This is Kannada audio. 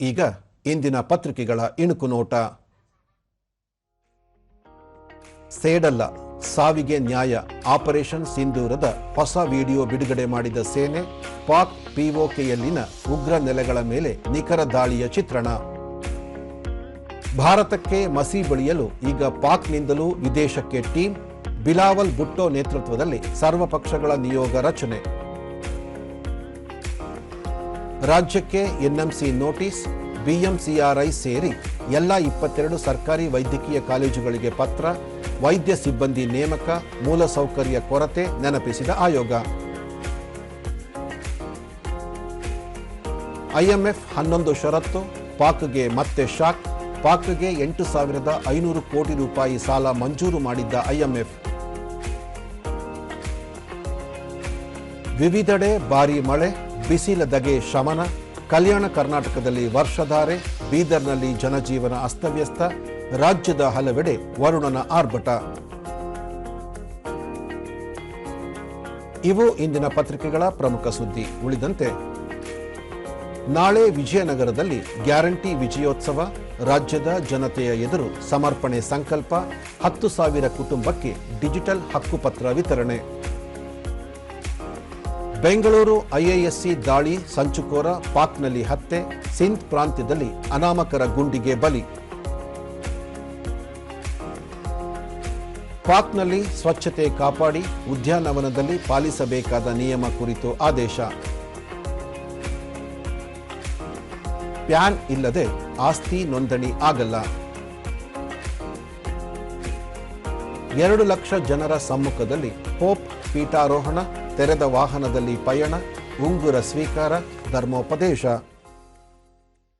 ಈಗ ಇಂದಿನ ಪತ್ರಿಕೆಗಳ ಇಣುಕು ನೋಟ. ಸೇಡಲ್ಲ, ಸಾವಿಗೆ ನ್ಯಾಯ, ಆಪರೇಷನ್ ಸಿಂಧೂರದ ಹೊಸ ವಿಡಿಯೋ ಬಿಡುಗಡೆ ಮಾಡಿದ ಸೇನೆ, ಪಾಕ್ ಪಿಒಕೆಯಲ್ಲಿನ ಉಗ್ರ ನೆಲೆಗಳ ಮೇಲೆ ನಿಖರ ದಾಳಿಯ ಚಿತ್ರಣ. ಭಾರತಕ್ಕೆ ಮಸಿ ಬಳಿಯಲು ಈಗ ಪಾಕ್ನಿಂದಲೂ ವಿದೇಶಕ್ಕೆ ಟೀಮ್, ಬಿಲಾವಲ್ ಭುಟ್ಟೋ ನೇತೃತ್ವದಲ್ಲಿ ಸರ್ವಪಕ್ಷಗಳ ನಿಯೋಗ ರಚನೆ. ರಾಜ್ಯಕ್ಕೆ ಎನ್ಎಂಸಿ ನೋಟಿಸ್, ಬಿಎಂಸಿಆರ್ಐ ಸೇರಿ ಎಲ್ಲ 22 ಸರ್ಕಾರಿ ವೈದ್ಯಕೀಯ ಕಾಲೇಜುಗಳಿಗೆ ಪತ್ರ, ವೈದ್ಯ ಸಿಬ್ಬಂದಿ ನೇಮಕ, ಮೂಲಸೌಕರ್ಯ ಕೊರತೆ ನೆನಪಿಸಿದ ಆಯೋಗ. ಐಎಂಎಫ್ 11 ಷರತ್ತು, ಪಾಕ್ಗೆ ಮತ್ತೆ ಶಾಕ್. ಪಾಕ್ಗೆ 8,500 ಕೋಟಿ ರೂಪಾಯಿ ಸಾಲ ಮಂಜೂರು ಮಾಡಿದ್ದ ಐಎಂಎಫ್. ವಿವಿಧೆಡೆ ಭಾರೀ ಮಳೆ, ಬಿಸಿಲ ಧಗೆ ಶಮನ. ಕಲ್ಯಾಣ ಕರ್ನಾಟಕದಲ್ಲಿ ವರ್ಷಧಾರೆ, ಬೀದರ್ನಲ್ಲಿ ಜನಜೀವನ ಅಸ್ತವ್ಯಸ್ತ. ರಾಜ್ಯದ ಹಲವೆಡೆ ವರುಣನ ಆರ್ಭಟ. ಇವು ಇಂದಿನ ಪತ್ರಿಕೆಗಳ ಪ್ರಮುಖ ಸುದ್ದಿ. ಉಳಿದಂತೆ ನಾಳೆ ವಿಜಯನಗರದಲ್ಲಿ ಗ್ಯಾರಂಟಿ ವಿಜಯೋತ್ಸವ, ರಾಜ್ಯದ ಜನತೆಯ ಎದುರು ಸಮರ್ಪಣೆ ಸಂಕಲ್ಪ. 10,000 ಕುಟುಂಬಕ್ಕೆ ಡಿಜಿಟಲ್ ಹಕ್ಕುಪತ್ರ ವಿತರಣೆ. ಬೆಂಗಳೂರು ಐಐಎಸ್ಸಿ ದಾಳಿ ಸಂಚುಕೋರ, ಪಾಕ್ನಲ್ಲಿ ಹತ್ಯೆ. ಸಿಂಧ್ ಪ್ರಾಂತ್ಯದಲ್ಲಿ ಅನಾಮಕರ ಗುಂಡಿಗೆ ಬಲಿ. ಪಾಕ್ನಲ್ಲಿ ಸ್ವಚ್ಛತೆ ಕಾಪಾಡಿ, ಉದ್ಯಾನವನದಲ್ಲಿ ಪಾಲಿಸಬೇಕಾದ ನಿಯಮ ಕುರಿತು ಆದೇಶ. ಪ್ಯಾನ್ ಇಲ್ಲದೆ ಆಸ್ತಿ ನೋಂದಣಿ ಆಗಲ್ಲ. 2 ಲಕ್ಷ ಜನರ ಸಮ್ಮುಖದಲ್ಲಿ ಪೋಪ್ ಪೀಠಾರೋಹಣ, ತೆರೆದ ವಾಹನದಲ್ಲಿ ಪಯಣ, ಉಂಗುರ ಸ್ವೀಕಾರ, ಧರ್ಮೋಪದೇಶ.